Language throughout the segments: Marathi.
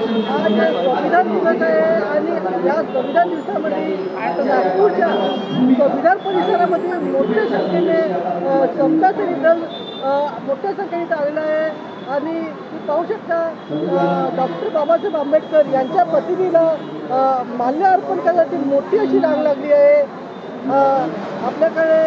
संविधान दिवस आहे आणि या संविधान दिवसामध्ये नागपूरच्या संविधान परिसरामध्ये मोठ्या संख्येने समतासरी दल मोठ्या संख्येने आलेला आहे आणि तुम्ही पाहू शकता डॉक्टर बाबासाहेब आंबेडकर यांच्या प्रतिमेला माल्य अर्पण करण्यासाठी मोठी अशी रांग लागली आहे। आपल्याकडे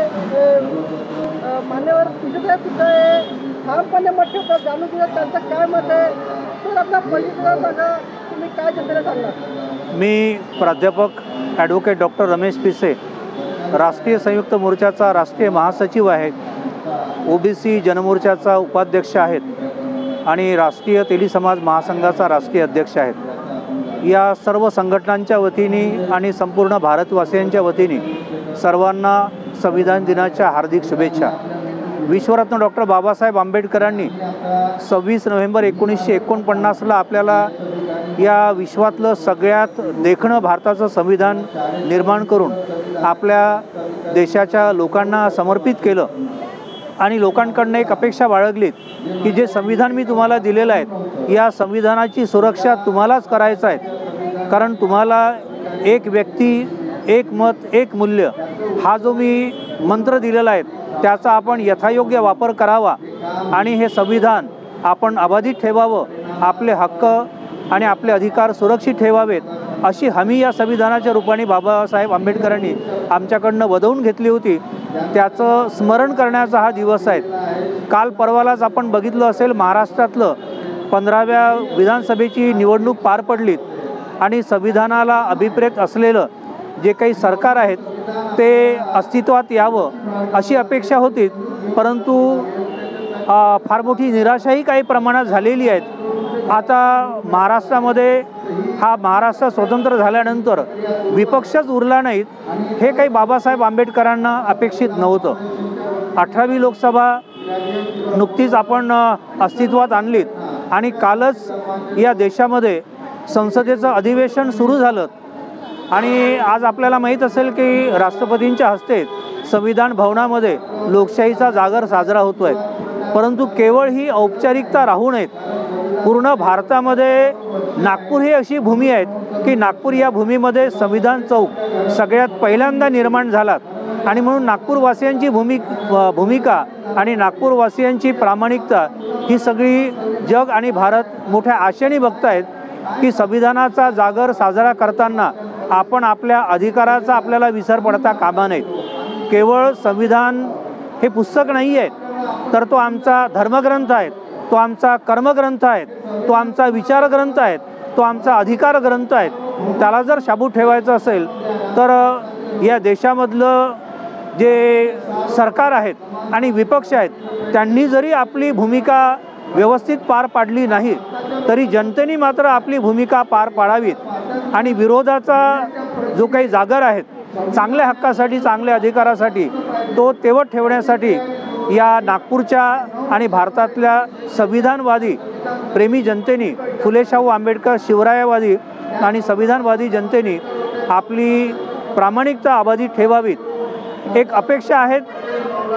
मान्यवर तुझ्याकडे सुद्धा आहे, ठामपणे मत ठेवतात, जाणून घेतात त्यांचं काय मत आहे। तर आपल्या पलीकडे सांगा, तुम्ही काय जनतेला सांगणार? मी प्राध्यापक ॲडव्होकेट डॉक्टर रमेश पिसे, राष्ट्रीय संयुक्त मोर्चाचा राष्ट्रीय महासचिव आहे, ओबीसी जनमोर्चाचा उपाध्यक्ष आहेत आणि राष्ट्रीय तेली समाज महासंघाचा राष्ट्रीय अध्यक्ष आहेत। या सर्व संघटनांच्या वतीने आणि संपूर्ण भारतवासियांच्या वतीने सर्वांना संविधान दिनाच्या हार्दिक शुभेच्छा। विश्वरत्न डॉक्टर बाबासाहेब आंबेडकरांनी 26 नोव्हेंबर 1949ला आपल्याला या विश्वातलं सगळ्यात देखणं भारताचं संविधान निर्माण करून आपल्या देशाच्या लोकांना समर्पित केलं आणि लोकांकडनं एक अपेक्षा बाळगलीत की जे संविधान मी तुम्हाला दिलेलं आहे या संविधानाची सुरक्षा तुम्हालाच करायचं आहे, कारण तुम्हाला एक व्यक्ती एक मत एक मूल्य हा जो मी मंत्र दिलेला आहे त्याचा आपण यथायोग्य वापर करावा आणि हे संविधान आपण अबाधित ठेवावं, आपले हक्क आणि आपले अधिकार सुरक्षित ठेवावेत अशी हमी या संविधानाच्या रूपाने बाबासाहेब आंबेडकरांनी आमच्याकडनं वदवून घेतली होती। त्याचं स्मरण करण्याचा हा दिवस आहे। काल परवालाच आपण बघितलं असेल, महाराष्ट्रातलं 15व्या विधानसभेची निवडणूक पार पडलीत आणि संविधानाला अभिप्रेत असलेलं जे काही सरकार आहेत ते अस्तित्वात यावं अशी अपेक्षा होती, परंतु फार मोठी निराशाही काही प्रमाणात झालेली आहेत। आता महाराष्ट्रामध्ये हा महाराष्ट्र स्वतंत्र झाल्यानंतर विपक्षच उरला नाहीत हे काही बाबासाहेब आंबेडकरांना अपेक्षित नव्हतं। 18वी लोकसभा नुकतीच आपण अस्तित्वात आणलीत आणि कालच या देशामध्ये संसदेचं अधिवेशन सुरू झालं आणि आज आपल्याला माहीत असेल की राष्ट्रपतींच्या हस्ते संविधान भवनामध्ये लोकशाहीचा जागर साजरा होतो आहे, परंतु केवळ ही औपचारिकता राहू नयेत। पूर्ण भारतामध्ये नागपूर ही अशी भूमी आहे की नागपूर या भूमीमध्ये संविधान चौक सगळ्यात पहिल्यांदा निर्माण झाला आणि म्हणून नागपूरवासियांची भूमिका आणि नागपूरवासियांची प्रामाणिकता ही सगळी जग आणि भारत मोठ्या आशेने बघतायत की संविधानाचा जागर साजरा करताना आपण आपल्या अधिकाराचा आपल्याला विसर पडता कामा नये। केवळ संविधान हे पुस्तक नाही आहे, तर तो आमचा धर्मग्रंथ आहे, तो आमचा कर्मग्रंथ आहे, तो आमचा विचारग्रंथ आहे, तो आमचा अधिकार ग्रंथ आहे। त्याला जर शाबूत ठेवायचं असेल तर या देशामधलं जे सरकार आहेत आणि विपक्ष आहेत त्यांनी जरी आपली भूमिका व्यवस्थित पार पाडली नाही तरी जनतेने मात्र आपली भूमिका पार पाडावीत आणि विरोधाचा जो काही जागर आहेत चांगल्या हक्कासाठी चांगल्या अधिकारासाठी तो तेवत ठेवण्यासाठी या नागपूरच्या आणि भारतातल्या संविधानवादी प्रेमी जनतेने, फुले शाहू आंबेडकर शिवरायवादी आणि संविधानवादी जनतेने आपली प्रामाणिकता अबाधित ठेवावीत। एक अपेक्षा आहेत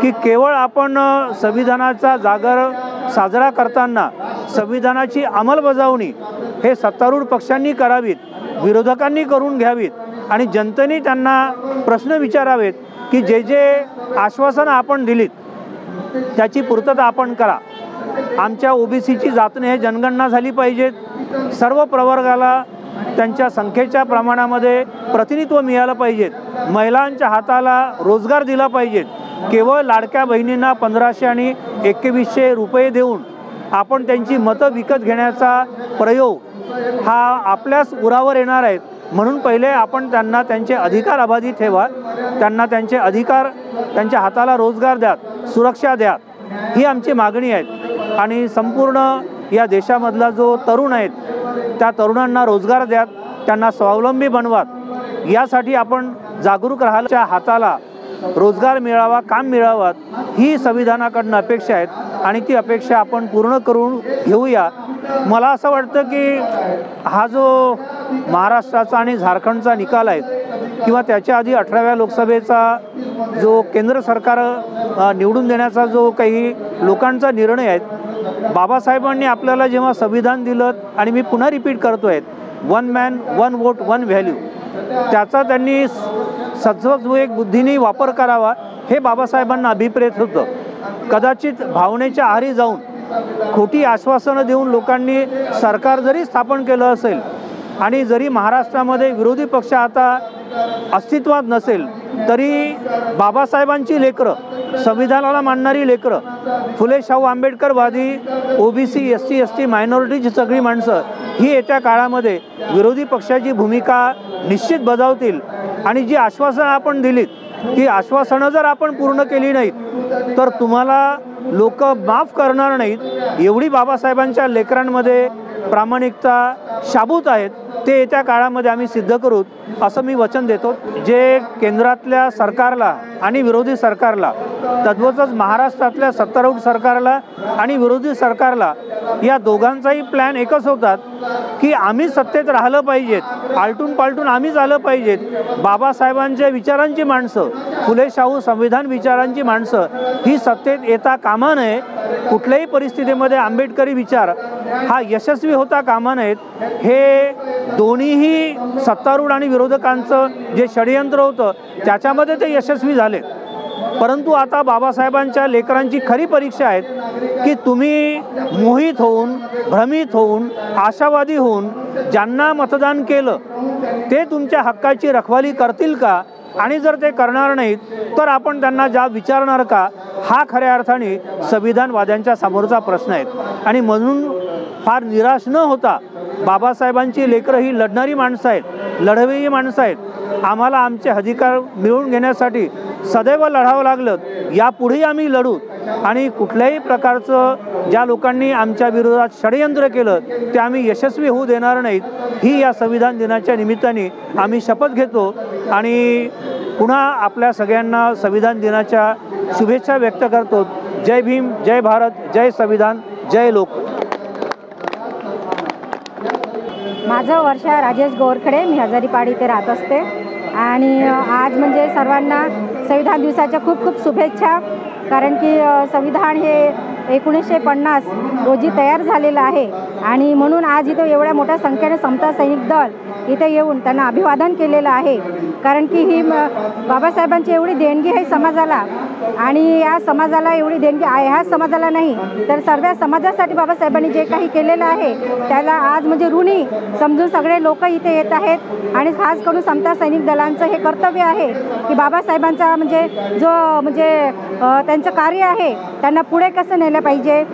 की केवळ आपण संविधानाचा जागर साजरा करताना संविधानाची अंमलबजावणी हे सत्तारूढ पक्षांनी करावीत, विरोधकांनी करून घ्यावीत आणि जनतेने त्यांना प्रश्न विचारावेत की जे जे आश्वासनं आपण दिलीत त्याची पूर्तता आपण करा। आमच्या ओबीसीची जातने हे जनगणना झाली पाहिजेत, सर्व प्रवर्गाला त्यांच्या संख्येच्या प्रमाणामध्ये प्रतिनिधित्व मिळालं पाहिजेत, महिलांच्या हाताला रोजगार दिला पाहिजेत। केवळ लाडक्या बहिणींना 1500 आणि 2100 रुपये देऊन आपण त्यांची मतं विकत घेण्याचा प्रयोग हा आपल्याच उरावर येणार आहे, म्हणून पहिले आपण त्यांना त्यांचे अधिकार अबाधित ठेवा, त्यांना त्यांचे अधिकार, त्यांच्या हाताला रोजगार द्या, सुरक्षा द्या, ही आमची मागणी आहे। आणि संपूर्ण या देशामधला जो तरुण आहेत त्या तरुणांना रोजगार द्या, त्यांना स्वावलंबी बनवा, यासाठी आपण जागरूक राहायच्या हाताला रोजगार मिळावा, काम मिळावा, ही संविधानाकडून अपेक्षा आहेत आणि ती अपेक्षा आपण पूर्ण करून घेऊया। मला असं वाटतं की हा जो महाराष्ट्राचा आणि झारखंडचा निकाल आहे किंवा त्याच्या आधी 18व्या लोकसभेचा जो केंद्र सरकार निवडून देण्याचा जो काही लोकांचा निर्णय आहे बाबासाहेबांनी आपल्याला जेव्हा संविधान दिलं, आणि मी पुन्हा रिपीट करतो आहे, 1 मॅन 1 वोट 1 व्हॅल्यू, त्याचा त्यांनी सद्विवेक बुद्धीने वापर करावा हे बाबासाहेबांना अभिप्रेत होतं. कदाचित भावनेच्या आहारी जाऊन खोटी आश्वासनं देऊन लोकांनी सरकार जरी स्थापन केलं असेल आणि जरी महाराष्ट्रामध्ये विरोधी पक्ष आता अस्तित्वात नसेल, तरी बाबासाहेबांची लेकरं, संविधानाला मानणारी लेकरं, फुले शाहू आंबेडकरवादी, OBC SC ST मायनॉरिटीची सगळी माणसं ही येत्या काळामध्ये विरोधी पक्षाची भूमिका निश्चित बजावतील. आणि जी आश्वासनं आपण दिलीत ती आश्वासनं जर आपण पूर्ण केली नाहीत तर तुम्हाला लोक माफ करणार नाहीत. एवढी बाबासाहेबांच्या लेकरांमध्ये प्रामाणिकता शाबूत आहेत, ते येत्या काळामध्ये आम्ही सिद्ध करू असं मी वचन देतो. जे केंद्रातल्या सरकारला आणि विरोधी सरकारला, तद्वतच महाराष्ट्रातल्या सत्तारूढ सरकारला आणि विरोधी सरकारला, या दोघांचाही प्लॅन एकच होतात की आम्ही सत्तेत राहिलं पाहिजेत, आलटून पालटून आम्हीच आलं पाहिजेत. बाबासाहेबांच्या विचारांची माणसं, फुले शाहू संविधान विचारांची माणसं ही सत्तेत येता कामा नये. कुठल्याही परिस्थितीमध्ये आंबेडकरी विचार हा यशस्वी होता कामा नयेत. हे दोन्हीही सत्तारूढ आणि विरोधकांचं जे षडयंत्र होतं त्याच्यामध्ये ते यशस्वी झाले. परंतु आता बाबासाहेबांच्या लेकरांची खरी परीक्षा आहे की तुम्ही मोहित होऊन, भ्रमित होऊन, आशावादी होऊन ज्यांना मतदान केलं ते तुमच्या हक्काची रखवाली करतील का, आणि जर ते करणार नाहीत तर आपण त्यांना जाब विचारणार का, हा खऱ्या अर्थाने संविधानवाद्यांच्या समोरचा प्रश्न आहे. आणि म्हणून फार निराश न होता, बाबासाहेबांची लेकरं ही लढणारी माणसं आहेत, लढवई माणसं आहेत. आम्हाला आमचे अधिकार मिळवून घेण्यासाठी सदैव लढावं लागलं, यापुढेही आम्ही लढू. आणि कुठल्याही प्रकारचं ज्या लोकांनी आमच्या विरोधात षडयंत्र केलं ते आम्ही यशस्वी होऊ देणार नाहीत, ही या संविधान दिनाच्या निमित्ताने आम्ही शपथ घेतो. आणि पुन्हा आपल्या सगळ्यांना संविधान दिनाच्या शुभेच्छा व्यक्त करतो. जय भीम, जय भारत, जय संविधान, जय लोक. माझं वर्षा राजेश गोरखडे, मी हजारीपाडी इथे राहत असते. आणि आज म्हणजे सर्वांना संविधान दिवसाच्या खूप खूप शुभेच्छा. कारण की संविधान हे 1950 रोजी तयार झालेलं आहे आणि म्हणून आज इथं एवढ्या मोठ्या संख्येने समता सैनिक दल इथे येऊन त्यांना अभिवादन केलेलं आहे. कारण की ही बाबासाहेबांची एवढी देणगी आहे समाजाला, आणि या समाजाला एवढी देणगी आहे, ह्या समाजाला नाही तर सर्व समाजासाठी बाबासाहेबांनी जे काही केलेलं आहे त्याला आज म्हणजे ऋणी समजून सगळे लोक इथे येत आहेत. आणि खास करून समता सैनिक दलांचं हे कर्तव्य आहे की बाबासाहेबांचा म्हणजे जो म्हणजे त्यांचं कार्य आहे त्यांना पुढे कसं नेलं पाहिजे,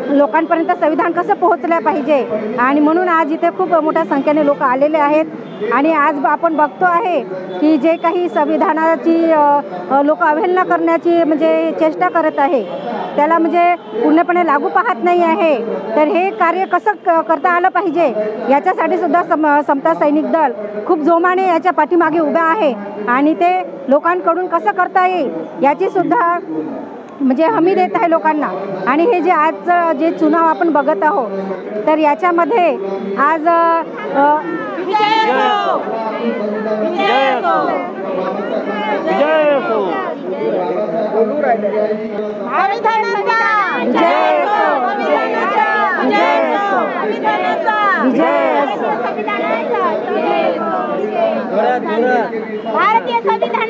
लोकांपर्यंत संविधान कसं पोहोचलं पाहिजे. आणि म्हणून आज इथे खूप मोठ्या संख्येने लोक आलेले आहेत. आणि आज आपण बघतो आहे की जे काही संविधानाची लोक अवहेलना करण्याची म्हणजे चेष्टा करत आहे त्याला म्हणजे पूर्णपणे लागू पाहत नाही आहे. तर हे कार्य कसं करता आलं पाहिजे याच्यासाठी सुद्धा समता सैनिक दल खूप जोमाने याच्या पाठीमागे उभे आहे. आणि ते लोकांकडून कसं करता येईल याची सुद्धा म्हणजे हमी देत आहे लोकांना. आणि हे जे आजचं जे चुनाव आपण बघत आहोत तर याच्यामध्ये आज भारतीय संविधान